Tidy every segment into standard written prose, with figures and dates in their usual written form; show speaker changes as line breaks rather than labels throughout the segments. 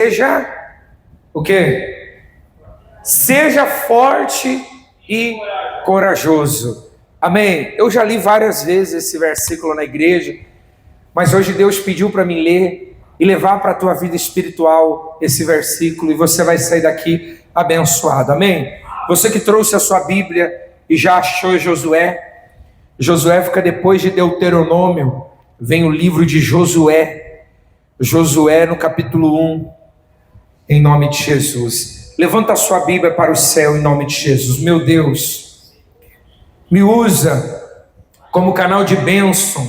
Seja o quê? Seja forte e corajoso. Amém? Eu já li várias vezes esse versículo na igreja, mas hoje Deus pediu para mim ler e levar para a tua vida espiritual esse versículo, e você vai sair daqui abençoado. Amém? Você que trouxe a sua Bíblia e já achou Josué, Josué fica depois de Deuteronômio, vem o livro de Josué, Josué no capítulo 1, em nome de Jesus. Levanta a sua Bíblia para o céu em nome de Jesus. Meu Deus, me usa como canal de bênção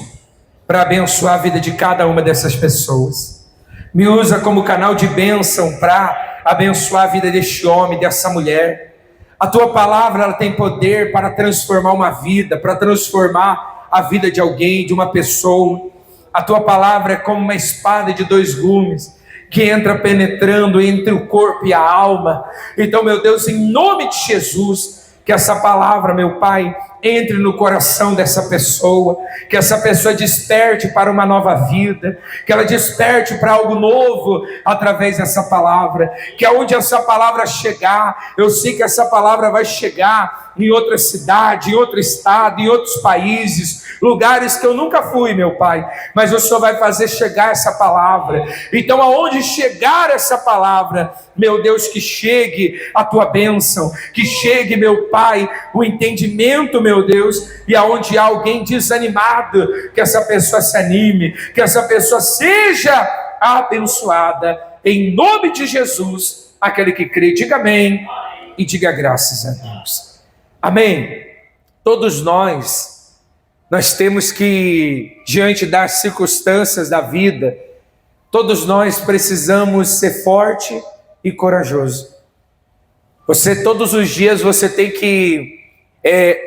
para abençoar a vida de cada uma dessas pessoas. Me usa como canal de bênção para abençoar a vida deste homem, dessa mulher. A tua palavra, ela tem poder para transformar uma vida, para transformar a vida de alguém, de uma pessoa. A tua palavra é como uma espada de dois gumes, que entra penetrando entre o corpo e a alma. Então, meu Deus, em nome de Jesus, que essa palavra, meu Pai, entre no coração dessa pessoa, que essa pessoa desperte para uma nova vida, que ela desperte para algo novo através dessa palavra, que aonde essa palavra chegar, eu sei que essa palavra vai chegar em outra cidade, em outro estado, em outros países, lugares que eu nunca fui, meu Pai, mas o Senhor vai fazer chegar essa palavra. Então, aonde chegar essa palavra, meu Deus, que chegue a tua bênção, que chegue, meu Pai, o entendimento, meu Deus, e aonde há alguém desanimado, que essa pessoa se anime, que essa pessoa seja abençoada, em nome de Jesus. Aquele que crê, diga amém e diga graças a Deus. Amém. Todos nós temos que, diante das circunstâncias da vida, todos nós precisamos ser forte e corajoso. Todos os dias você tem que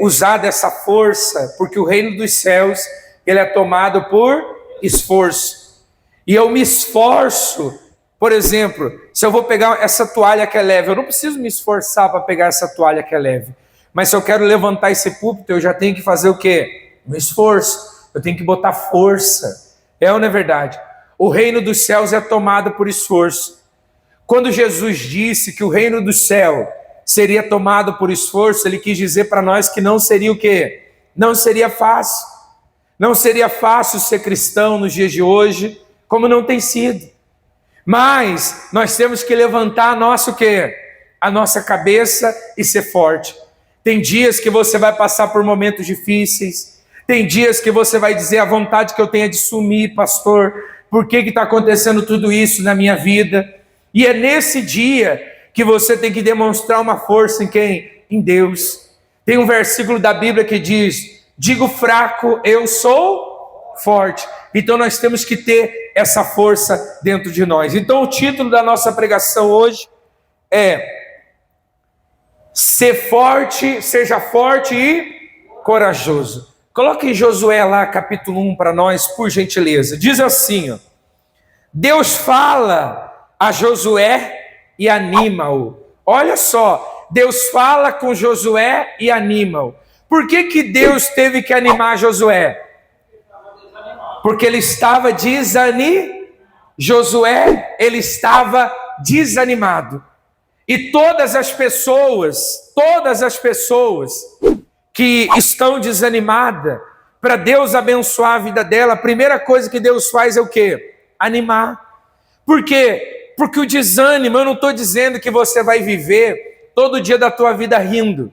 usar dessa força, porque o reino dos céus, ele é tomado por esforço. E eu me esforço, por exemplo, se eu vou pegar essa toalha que é leve, eu não preciso me esforçar para pegar essa toalha que é leve. Mas se eu quero levantar esse púlpito, eu já tenho que fazer o quê? Um esforço. Eu tenho que botar força. É ou não é verdade? O reino dos céus é tomado por esforço. Quando Jesus disse que o reino do céu seria tomado por esforço, ele quis dizer para nós que não seria o quê? Não seria fácil. Não seria fácil ser cristão nos dias de hoje, como não tem sido. Mas nós temos que levantar a nossa cabeça e ser forte. Tem dias que você vai passar por momentos difíceis. Tem dias que você vai dizer a vontade que eu tenho é de sumir, pastor. Por que está acontecendo tudo isso na minha vida? E é nesse dia que você tem que demonstrar uma força em quem? Em Deus. Tem um versículo da Bíblia que diz: digo fraco, eu sou forte. Então nós temos que ter essa força dentro de nós. Então o título da nossa pregação hoje é: seja forte e corajoso. Coloque em Josué lá, capítulo 1 para nós, por gentileza. Diz assim, ó: Deus fala a Josué e anima-o. Olha só, Deus fala com Josué e anima-o. Por que Deus teve que animar Josué? Porque ele estava Josué, ele estava desanimado. E todas as pessoas que estão desanimadas, para Deus abençoar a vida dela, a primeira coisa que Deus faz é o quê? Animar. Por quê? Porque o desânimo, eu não estou dizendo que você vai viver todo dia da tua vida rindo.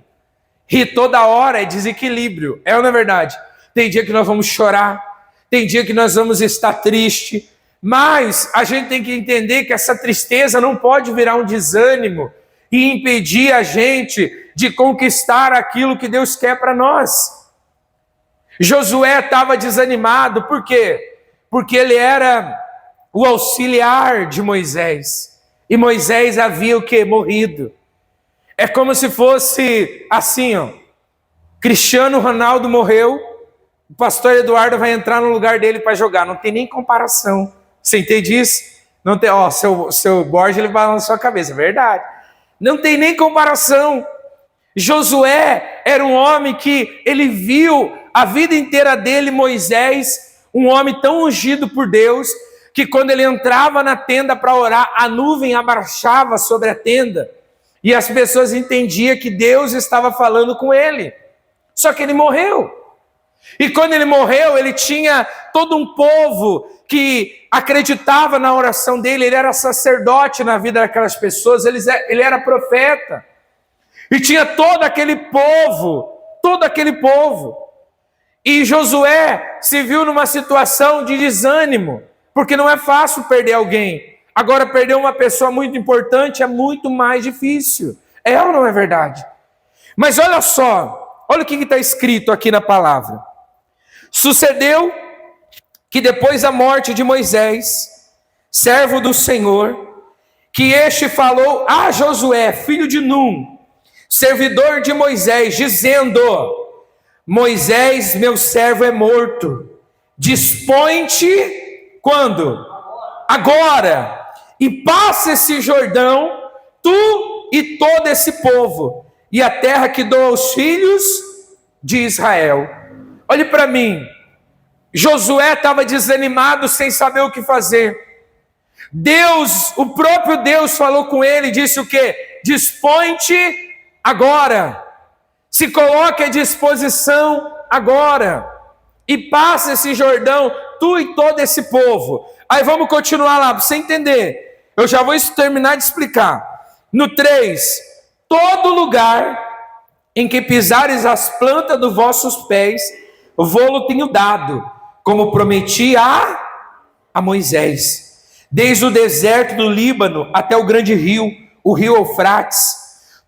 Rir toda hora é desequilíbrio, é ou não é verdade? Tem dia que nós vamos chorar, tem dia que nós vamos estar triste, mas a gente tem que entender que essa tristeza não pode virar um desânimo e impedir a gente de conquistar aquilo que Deus quer para nós. Josué estava desanimado, por quê? Porque ele era o auxiliar de Moisés, e Moisés havia o quê? Morrido. É como se fosse assim, ó: Cristiano Ronaldo morreu, o pastor Eduardo vai entrar no lugar dele para jogar. Não tem nem comparação. Você entende isso? Não tem, seu Borges, ele balançou a cabeça, é verdade. Não tem nem comparação. Josué era um homem que ele viu a vida inteira dele, Moisés, um homem tão ungido por Deus, que quando ele entrava na tenda para orar, a nuvem abaixava sobre a tenda e as pessoas entendiam que Deus estava falando com ele. Só que ele morreu. E quando ele morreu, ele tinha todo um povo que acreditava na oração dele, ele era sacerdote na vida daquelas pessoas, ele era profeta. E tinha todo aquele povo. E Josué se viu numa situação de desânimo, porque não é fácil perder alguém. Agora, perder uma pessoa muito importante é muito mais difícil. É ou não é verdade? Mas olha só, olha o que está escrito aqui na palavra. Sucedeu que depois da morte de Moisés, servo do Senhor, que este falou a Josué, filho de Num, servidor de Moisés, dizendo: Moisés, meu servo, é morto. Dispõe-te quando? Agora. E passa esse Jordão, tu e todo esse povo, e a terra que dou aos filhos de Israel. Olhe para mim. Josué estava desanimado, sem saber o que fazer. Deus, o próprio Deus falou com ele, disse o quê? Dispõe-te agora. Se coloque à disposição agora. E passa esse Jordão, tu e todo esse povo. Aí vamos continuar lá, para você entender. Eu já vou terminar de explicar. No 3, todo lugar em que pisares as plantas dos vossos pés, vou-lo tenho dado, como prometi a Moisés. Desde o deserto do Líbano até o grande rio, o rio Eufrates,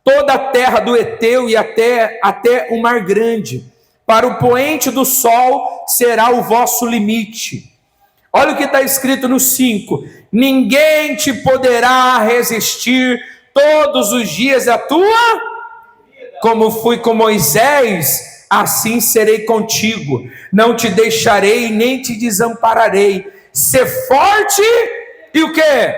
toda a terra do Eteu e até o mar grande, para o poente do sol será o vosso limite. Olha o que está escrito no 5: ninguém te poderá resistir todos os dias da tua, como fui com Moisés, assim serei contigo, não te deixarei nem te desampararei. Ser forte e o quê?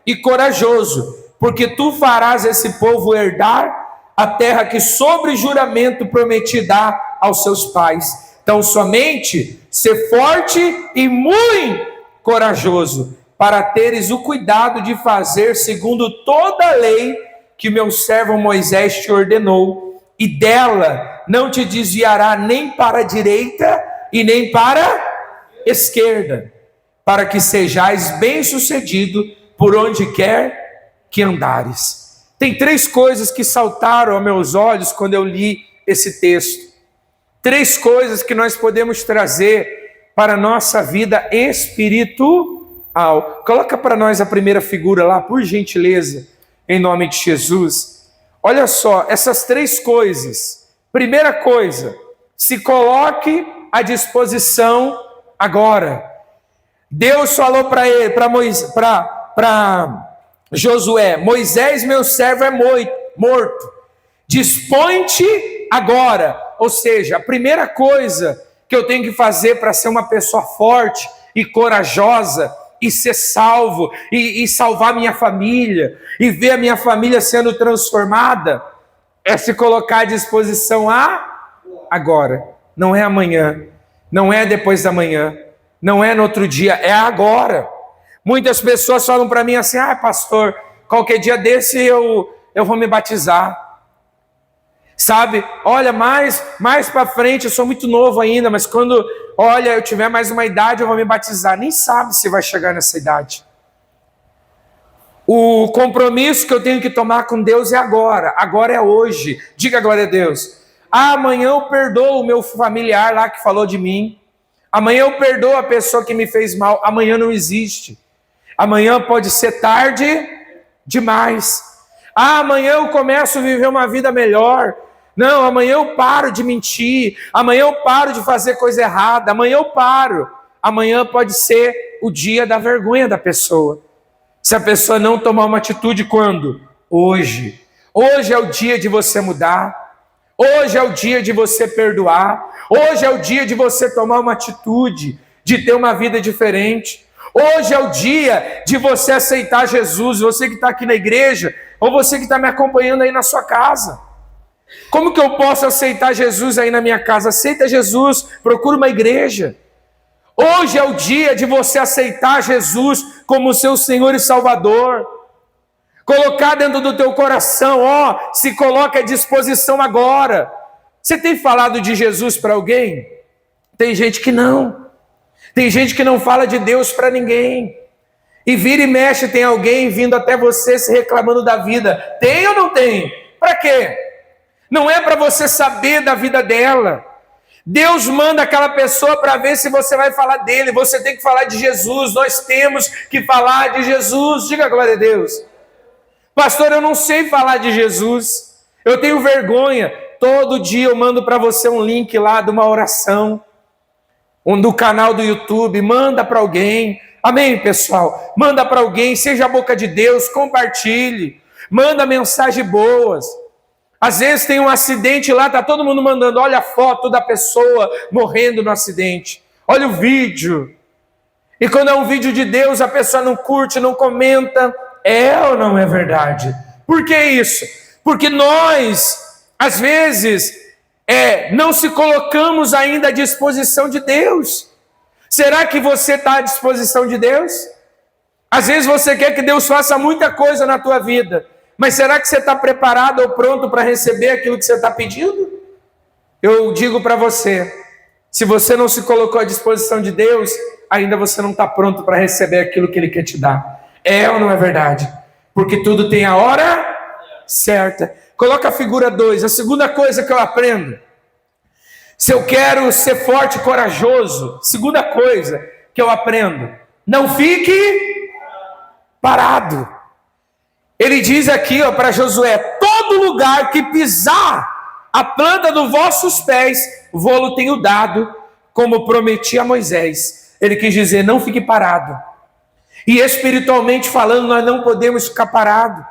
E corajoso, porque tu farás esse povo herdar a terra que sobre juramento prometi dar aos seus pais. Então somente ser forte e muito corajoso, para teres o cuidado de fazer segundo toda a lei que meu servo Moisés te ordenou, e dela não te desviará nem para a direita e nem para a esquerda, para que sejais bem-sucedido por onde quer que andares. Tem 3 coisas que saltaram aos meus olhos quando eu li esse texto. 3 coisas que nós podemos trazer para a nossa vida espiritual. Coloca para nós a primeira figura lá, por gentileza, em nome de Jesus. Olha só, essas 3 coisas. Primeira coisa, se coloque à disposição agora. Deus falou para ele, para Josué: Moisés, meu servo, é morto. Dispõe-te agora. Ou seja, a primeira coisa que eu tenho que fazer para ser uma pessoa forte e corajosa e ser salvo e salvar minha família e ver a minha família sendo transformada é se colocar à disposição agora. Não é amanhã, não é depois da manhã, não é no outro dia, é agora. Muitas pessoas falam para mim assim: pastor, qualquer dia desse eu vou me batizar. Sabe, olha, mais para frente, eu sou muito novo ainda, mas quando, eu tiver mais uma idade, eu vou me batizar. Nem sabe se vai chegar nessa idade. O compromisso que eu tenho que tomar com Deus é agora é hoje. Diga glória a Deus. Amanhã eu perdoo o meu familiar lá que falou de mim. Amanhã eu perdoo a pessoa que me fez mal. Amanhã não existe. Amanhã pode ser tarde demais. Amanhã eu começo a viver uma vida melhor. Não, amanhã eu paro de mentir. Amanhã eu paro de fazer coisa errada. Amanhã eu paro. Amanhã pode ser o dia da vergonha da pessoa. Se a pessoa não tomar uma atitude quando? Hoje. Hoje é o dia de você mudar. Hoje é o dia de você perdoar. Hoje é o dia de você tomar uma atitude, de ter uma vida diferente. Hoje é o dia de você aceitar Jesus, você que está aqui na igreja, ou você que está me acompanhando aí na sua casa. Como que eu posso aceitar Jesus aí na minha casa? Aceita Jesus, procura uma igreja. Hoje é o dia de você aceitar Jesus como seu Senhor e Salvador. Colocar dentro do teu coração, se coloca à disposição agora. Você tem falado de Jesus para alguém? Tem gente que não. Tem gente que não fala de Deus para ninguém. E vira e mexe, tem alguém vindo até você se reclamando da vida. Tem ou não tem? Para quê? Não é para você saber da vida dela. Deus manda aquela pessoa para ver se você vai falar dele. Você tem que falar de Jesus. Nós temos que falar de Jesus. Diga glória a Deus. Pastor, eu não sei falar de Jesus. Eu tenho vergonha. Todo dia eu mando para você um link lá de uma oração. Do canal do YouTube. Manda para alguém. Amém, pessoal? Manda para alguém. Seja a boca de Deus. Compartilhe. Manda mensagens boas. Às vezes tem um acidente lá, está todo mundo mandando, olha a foto da pessoa morrendo no acidente, olha o vídeo. E quando é um vídeo de Deus, a pessoa não curte, não comenta. É ou não é verdade? Por que isso? Porque nós, às vezes, não se colocamos ainda à disposição de Deus. Será que você está à disposição de Deus? Às vezes você quer que Deus faça muita coisa na tua vida, mas será que você está preparado ou pronto para receber aquilo que você está pedindo? Eu digo para você, se você não se colocou à disposição de Deus, ainda você não está pronto para receber aquilo que Ele quer te dar. É ou não é verdade? Porque tudo tem a hora certa. Coloca a figura 2, a segunda coisa que eu aprendo. Se eu quero ser forte e corajoso, segunda coisa que eu aprendo, não fique parado. Ele diz aqui para Josué, todo lugar que pisar a planta dos vossos pés, vô-lo tenho dado, como prometi a Moisés. Ele quis dizer, não fique parado. E espiritualmente falando, nós não podemos ficar parados.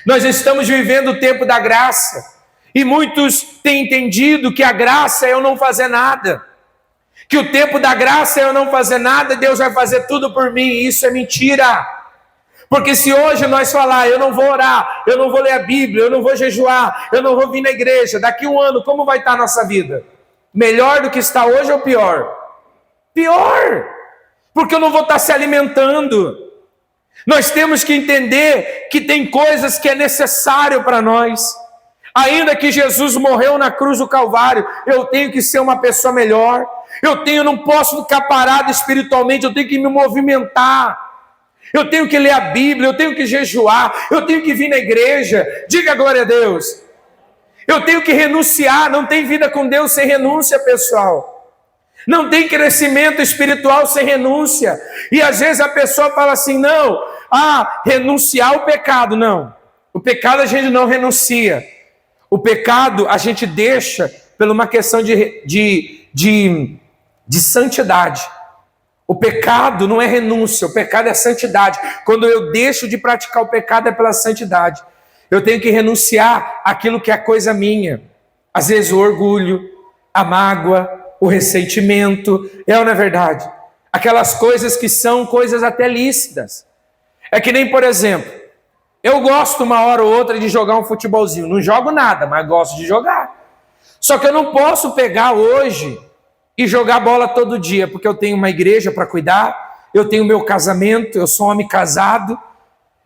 Nós estamos vivendo o tempo da graça. E muitos têm entendido que a graça é eu não fazer nada. Que o tempo da graça é eu não fazer nada, Deus vai fazer tudo por mim. E isso é mentira. Porque se hoje nós falar, eu não vou orar, eu não vou ler a Bíblia, eu não vou jejuar, eu não vou vir na igreja, daqui um ano, como vai estar a nossa vida? Melhor do que está hoje ou pior? Pior! Porque eu não vou estar se alimentando. Nós temos que entender que tem coisas que é necessário para nós. Ainda que Jesus morreu na cruz do Calvário, eu tenho que ser uma pessoa melhor. Não posso ficar parado espiritualmente, eu tenho que me movimentar. Eu tenho que ler a Bíblia, eu tenho que jejuar, eu tenho que vir na igreja. Diga glória a Deus. Eu tenho que renunciar, não tem vida com Deus sem renúncia, pessoal. Não tem crescimento espiritual sem renúncia. E às vezes a pessoa fala assim, não, renunciar o pecado. Não, o pecado a gente não renuncia. O pecado a gente deixa por uma questão de santidade. O pecado não é renúncia, o pecado é santidade. Quando eu deixo de praticar o pecado é pela santidade. Eu tenho que renunciar àquilo que é coisa minha. Às vezes o orgulho, a mágoa, o ressentimento, ou não é verdade? Aquelas coisas que são coisas até lícitas. É que nem, por exemplo, eu gosto uma hora ou outra de jogar um futebolzinho. Não jogo nada, mas gosto de jogar. Só que eu não posso pegar hoje e jogar bola todo dia, porque eu tenho uma igreja para cuidar, eu tenho meu casamento, eu sou um homem casado,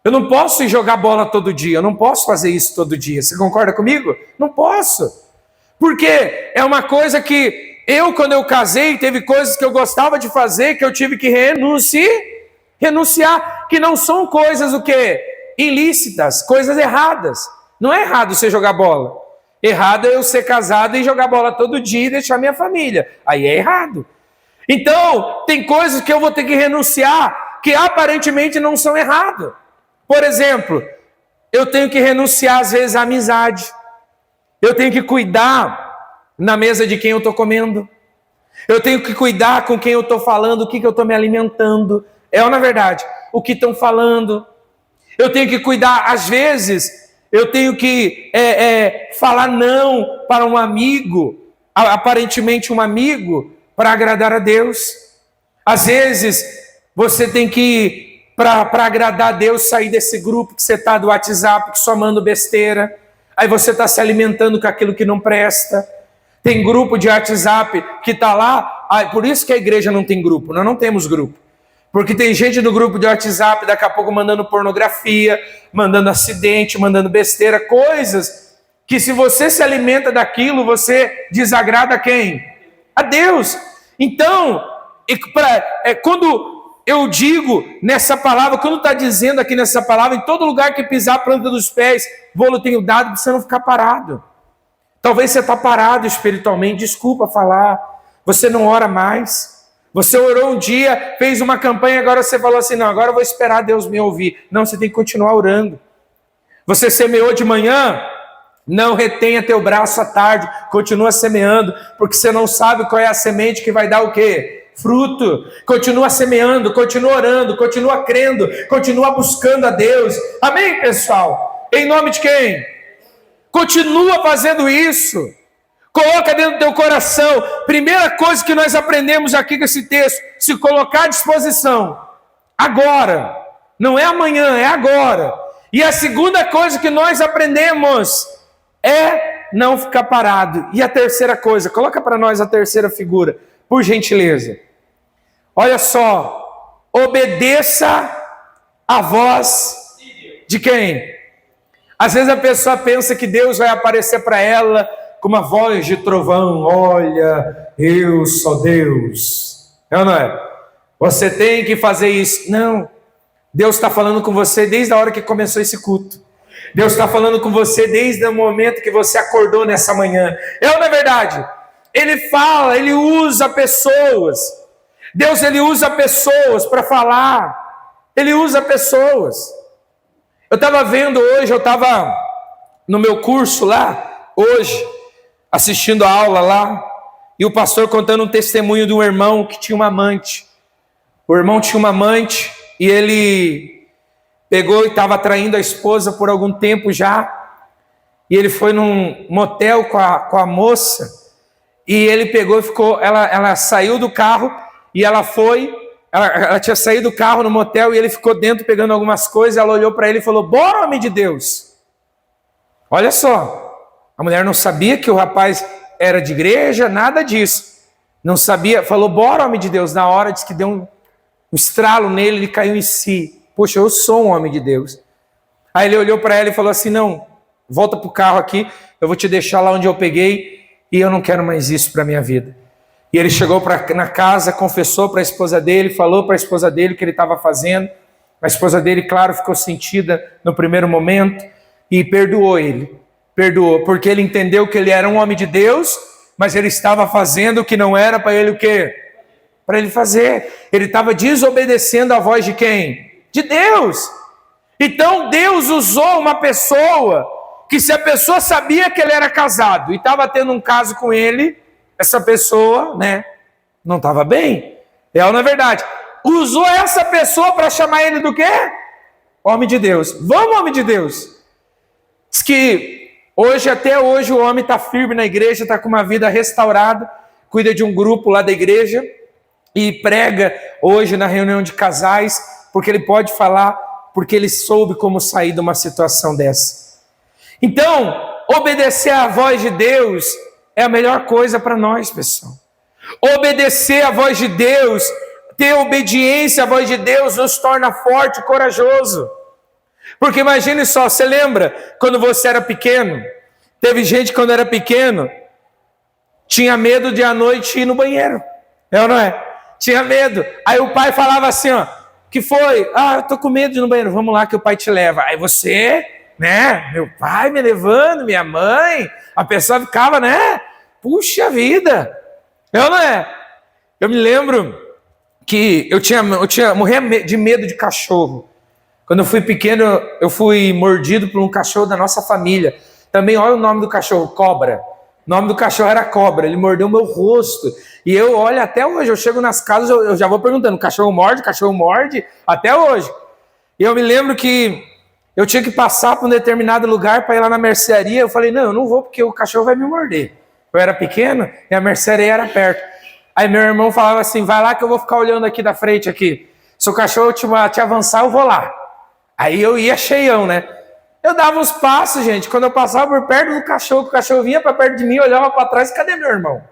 eu não posso ir jogar bola todo dia, eu não posso fazer isso todo dia. Você concorda comigo? Não posso. Porque é uma coisa que quando eu casei, teve coisas que eu gostava de fazer, que eu tive que renunciar, que não são coisas ilícitas, coisas erradas. Não é errado você jogar bola. Errado é eu ser casado e jogar bola todo dia e deixar minha família. Aí é errado. Então, tem coisas que eu vou ter que renunciar que aparentemente não são erradas. Por exemplo, eu tenho que renunciar às vezes à amizade. Eu tenho que cuidar na mesa de quem eu estou comendo. Eu tenho que cuidar com quem eu estou falando, o que eu estou me alimentando. Ou na verdade, o que estão falando. Eu tenho que cuidar, às vezes... Eu tenho que falar não para um amigo, aparentemente um amigo, para agradar a Deus. Às vezes, você tem que, para agradar a Deus, sair desse grupo que você está do WhatsApp, que só manda besteira. Aí você está se alimentando com aquilo que não presta. Tem grupo de WhatsApp que está lá por isso que a igreja não tem grupo. Nós não temos grupo. Porque tem gente no grupo de WhatsApp, daqui a pouco mandando pornografia, mandando acidente, mandando besteira, coisas que se você se alimenta daquilo, você desagrada quem? A Deus. Então, quando eu digo nessa palavra, quando está dizendo aqui nessa palavra, em todo lugar que pisar a planta dos pés, vou-lo tenho dado, para você não ficar parado. Talvez você está parado espiritualmente, desculpa falar, você não ora mais. Você orou um dia, fez uma campanha, agora você falou assim, não, agora eu vou esperar Deus me ouvir. Não, você tem que continuar orando. Você semeou de manhã, não retenha teu braço à tarde, continua semeando, porque você não sabe qual é a semente que vai dar o quê? Fruto. Continua semeando, continua orando, continua crendo, continua buscando a Deus. Amém, pessoal? Em nome de quem? Continua fazendo isso. Coloca dentro do teu coração. Primeira coisa que nós aprendemos aqui com esse texto, se colocar à disposição. Agora. Não é amanhã, é agora. E a segunda coisa que nós aprendemos é não ficar parado. E a terceira coisa, coloca para nós a terceira figura, por gentileza. Olha só, obedeça a voz de quem? Às vezes a pessoa pensa que Deus vai aparecer para ela com uma voz de trovão, olha, eu sou Deus. É ou não é? Você tem que fazer isso. Não, Deus está falando com você desde a hora que começou esse culto. Deus está falando com você desde o momento que você acordou nessa manhã. É ou não é verdade? Ele fala, ele usa pessoas. Deus, ele usa pessoas para falar. Ele usa pessoas. Eu estava vendo hoje, eu estava no meu curso lá, hoje, assistindo a aula lá, e o pastor contando um testemunho de um irmão que tinha uma amante. O irmão tinha uma amante e ele pegou e estava traindo a esposa por algum tempo já, e ele foi num motel com a moça, e ele pegou e ficou, ela saiu do carro, e ela tinha saído do carro no motel, e ele ficou dentro pegando algumas coisas, ela olhou para ele e falou, bora, homem de Deus. Olha só, a mulher não sabia que o rapaz era de igreja, nada disso. Não sabia, falou, bora, homem de Deus. Na hora, disse que deu um estralo nele, ele caiu em si. Poxa, eu sou um homem de Deus. Aí ele olhou para ela e falou assim, não, volta para o carro aqui, eu vou te deixar lá onde eu peguei, e eu não quero mais isso para a minha vida. E ele chegou na casa, confessou para a esposa dele, falou para a esposa dele o que ele estava fazendo. A esposa dele, claro, ficou sentida no primeiro momento e perdoou ele. Perdoou, porque ele entendeu que ele era um homem de Deus, mas ele estava fazendo o que não era para ele o quê? Para ele fazer. Ele estava desobedecendo a voz de quem? De Deus. Então Deus usou uma pessoa que, se a pessoa sabia que ele era casado e estava tendo um caso com ele, essa pessoa, né, não estava bem. É ou não é verdade? Usou essa pessoa para chamar ele do quê? Homem de Deus. Vamos, homem de Deus. Diz que até hoje, o homem está firme na igreja, está com uma vida restaurada, cuida de um grupo lá da igreja e prega hoje na reunião de casais, porque ele pode falar, porque ele soube como sair de uma situação dessa. Então, obedecer à voz de Deus é a melhor coisa para nós, pessoal. Obedecer à voz de Deus, ter obediência à voz de Deus nos torna forte e corajoso. Porque imagine só, você lembra quando você era pequeno? Teve gente quando era pequeno, tinha medo de à noite ir no banheiro. É ou não é? Tinha medo. Aí o pai falava assim, ó, que foi? Ah, eu tô com medo de ir no banheiro, vamos lá que o pai te leva. Aí você, né, meu pai me levando, minha mãe, a pessoa ficava, né, puxa vida. É ou não é? Eu me lembro que eu morria de medo de cachorro. Quando eu fui pequeno, eu fui mordido por um cachorro da nossa família. Também, olha o nome do cachorro, Cobra. O nome do cachorro era Cobra, ele mordeu o meu rosto. E eu, olha, até hoje, eu chego nas casas, eu já vou perguntando, cachorro morde, até hoje. E eu me lembro que eu tinha que passar por um determinado lugar para ir lá na mercearia. Eu falei, não, eu não vou porque o cachorro vai me morder. Eu era pequeno e a mercearia era perto. Aí meu irmão falava assim, vai lá que eu vou ficar olhando aqui da frente aqui. Se o cachorro te avançar, eu vou lá. Aí eu ia cheião, né? Eu dava uns passos, gente. Quando eu passava por perto do cachorro, o cachorro vinha para perto de mim, olhava para trás, cadê meu irmão?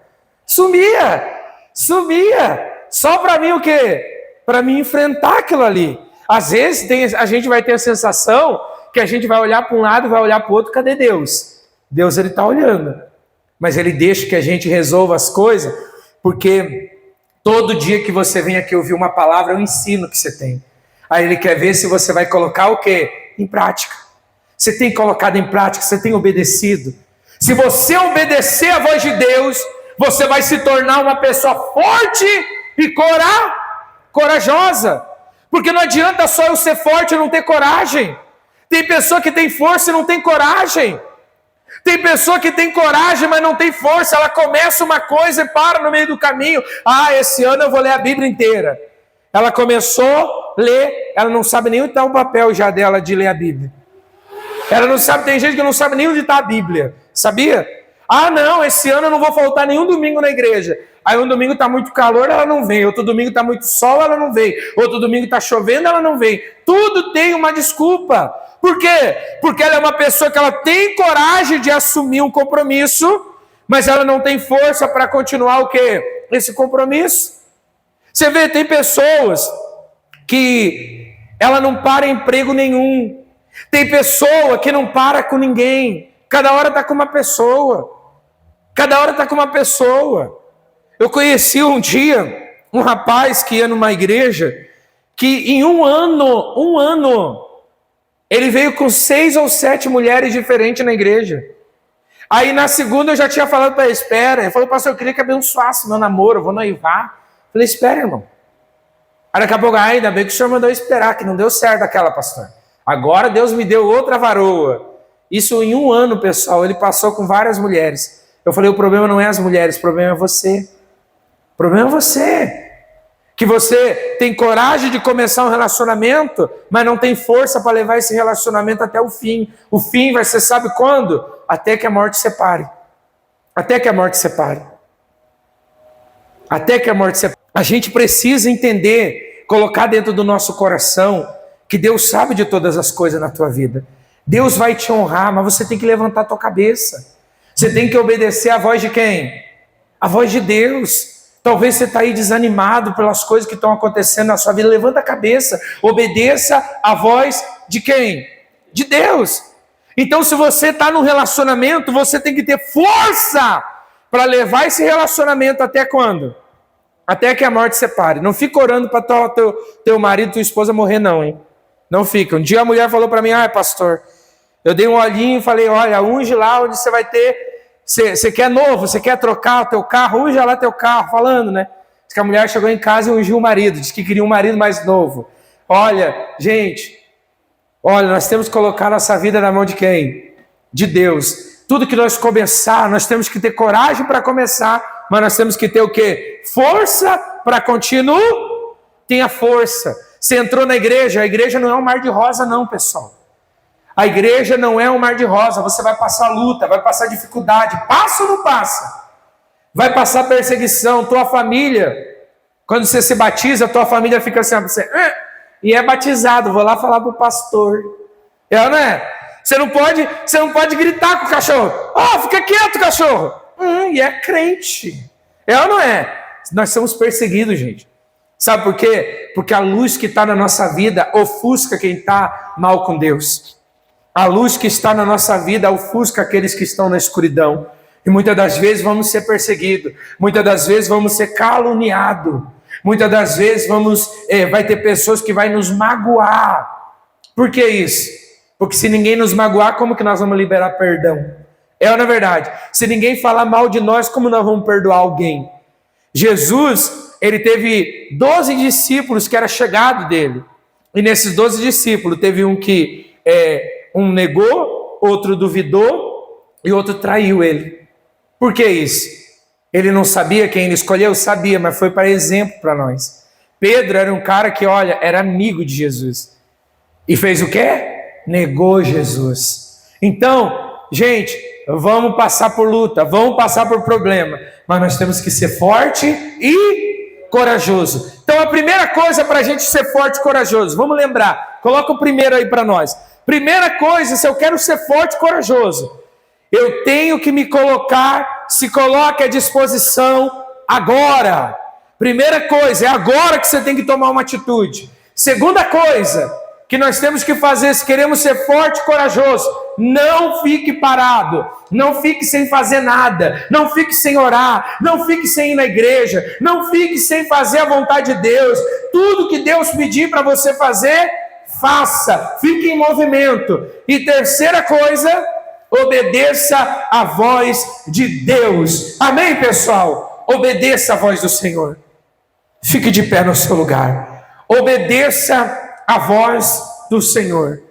Sumia! Sumia. Só para mim o quê? Para mim enfrentar aquilo ali. Às vezes a gente vai ter a sensação que a gente vai olhar para um lado, vai olhar para o outro, cadê Deus? Deus, ele está olhando. Mas ele deixa que a gente resolva as coisas, porque todo dia que você vem aqui ouvir uma palavra, é um ensino que você tem. Aí ele quer ver se você vai colocar o quê? Em prática. Você tem colocado em prática, você tem obedecido. Se você obedecer a voz de Deus, você vai se tornar uma pessoa forte e corajosa. Porque não adianta só eu ser forte e não ter coragem. Tem pessoa que tem força e não tem coragem. Tem pessoa que tem coragem, mas não tem força. Ela começa uma coisa e para no meio do caminho. Esse ano eu vou ler a Bíblia inteira. Ela começou a ler, ela não sabe nem onde está o papel já dela de ler a Bíblia. Ela não sabe, tem gente que não sabe nem onde está a Bíblia. Sabia? Não, esse ano eu não vou faltar nenhum domingo na igreja. Aí um domingo está muito calor, ela não vem. Outro domingo está muito sol, ela não vem. Outro domingo está chovendo, ela não vem. Tudo tem uma desculpa. Por quê? Porque ela é uma pessoa que ela tem coragem de assumir um compromisso, mas ela não tem força para continuar o quê? Esse compromisso. Você vê, tem pessoas que ela não para emprego nenhum. Tem pessoa que não para com ninguém. Cada hora está com uma pessoa. Cada hora está com uma pessoa. Eu conheci um dia um rapaz que ia numa igreja que em um ano, ele veio com 6 ou 7 mulheres diferentes na igreja. Aí na segunda eu já tinha falado para ele, espera. Ele falou, pastor, eu queria que abençoasse meu namoro, eu vou noivar. Eu falei, espera, irmão. Aí daqui a pouco, ainda bem que o senhor mandou esperar, que não deu certo aquela, pastor. Agora Deus me deu outra varoa. Isso em um ano, pessoal, ele passou com várias mulheres. Eu falei, o problema não é as mulheres, o problema é você. O problema é você. Que você tem coragem de começar um relacionamento, mas não tem força para levar esse relacionamento até o fim. O fim vai ser, sabe quando? Até que a morte separe. Até que a morte separe. Até que a morte separe. A gente precisa entender, colocar dentro do nosso coração, que Deus sabe de todas as coisas na tua vida. Deus vai te honrar, mas você tem que levantar a tua cabeça. Você tem que obedecer a voz de quem? A voz de Deus. Talvez você está aí desanimado pelas coisas que estão acontecendo na sua vida. Levanta a cabeça, obedeça a voz de quem? De Deus. Então, se você está num relacionamento, você tem que ter força para levar esse relacionamento até quando? Até que a morte separe. Não fica orando para teu marido, tua esposa morrer não, hein? Não fica. Um dia a mulher falou para mim, pastor, eu dei um olhinho e falei, olha, unge lá onde você vai ter. Você quer novo, você quer trocar o teu carro, unge lá teu carro, falando, né? Diz que a mulher chegou em casa e ungiu o marido, disse que queria um marido mais novo. Olha, gente, nós temos que colocar nossa vida na mão de quem? De Deus. Tudo que nós começar, nós temos que ter coragem para começar, mas nós temos que ter o quê? Força para continuar. Tenha força. Você entrou na igreja, a igreja não é um mar de rosa não, pessoal. A igreja não é um mar de rosa, você vai passar luta, vai passar dificuldade, passa ou não passa? Vai passar perseguição, tua família, quando você se batiza, tua família fica assim, e é batizado, vou lá falar pro pastor. Não é? Você não pode gritar com o cachorro, fica quieto, cachorro. E é crente. Ou não é? Nós somos perseguidos, gente. Sabe por quê? Porque a luz que está na nossa vida ofusca quem está mal com Deus. A luz que está na nossa vida ofusca aqueles que estão na escuridão. E muitas das vezes vamos ser perseguidos. Muitas das vezes vamos ser caluniados. Muitas das vezes vai ter pessoas que vão nos magoar. Por que isso? Porque se ninguém nos magoar, como que nós vamos liberar perdão? Ou não é verdade? Se ninguém falar mal de nós, como nós vamos perdoar alguém? Jesus, ele teve 12 discípulos que era chegado dele. E nesses 12 discípulos, teve um que... um negou, outro duvidou e outro traiu ele. Por que isso? Ele não sabia quem ele escolheu? Sabia, mas foi para exemplo para nós. Pedro era um cara que, era amigo de Jesus. E fez o quê? Negou Jesus. Então, gente, vamos passar por luta, vamos passar por problema, mas nós temos que ser forte e corajoso. Então, a primeira coisa para a gente ser forte e corajoso, vamos lembrar, coloca o primeiro aí para nós. Primeira coisa, se eu quero ser forte e corajoso, eu tenho que me colocar, se coloque à disposição agora. Primeira coisa, é agora que você tem que tomar uma atitude. Segunda coisa que nós temos que fazer, se queremos ser forte e corajoso, não fique parado, não fique sem fazer nada, não fique sem orar, não fique sem ir na igreja, não fique sem fazer a vontade de Deus. Tudo que Deus pedir para você fazer, faça, fique em movimento. E terceira coisa, obedeça a voz de Deus. Amém, pessoal? Obedeça a voz do Senhor. Fique de pé no seu lugar. Obedeça a voz do Senhor.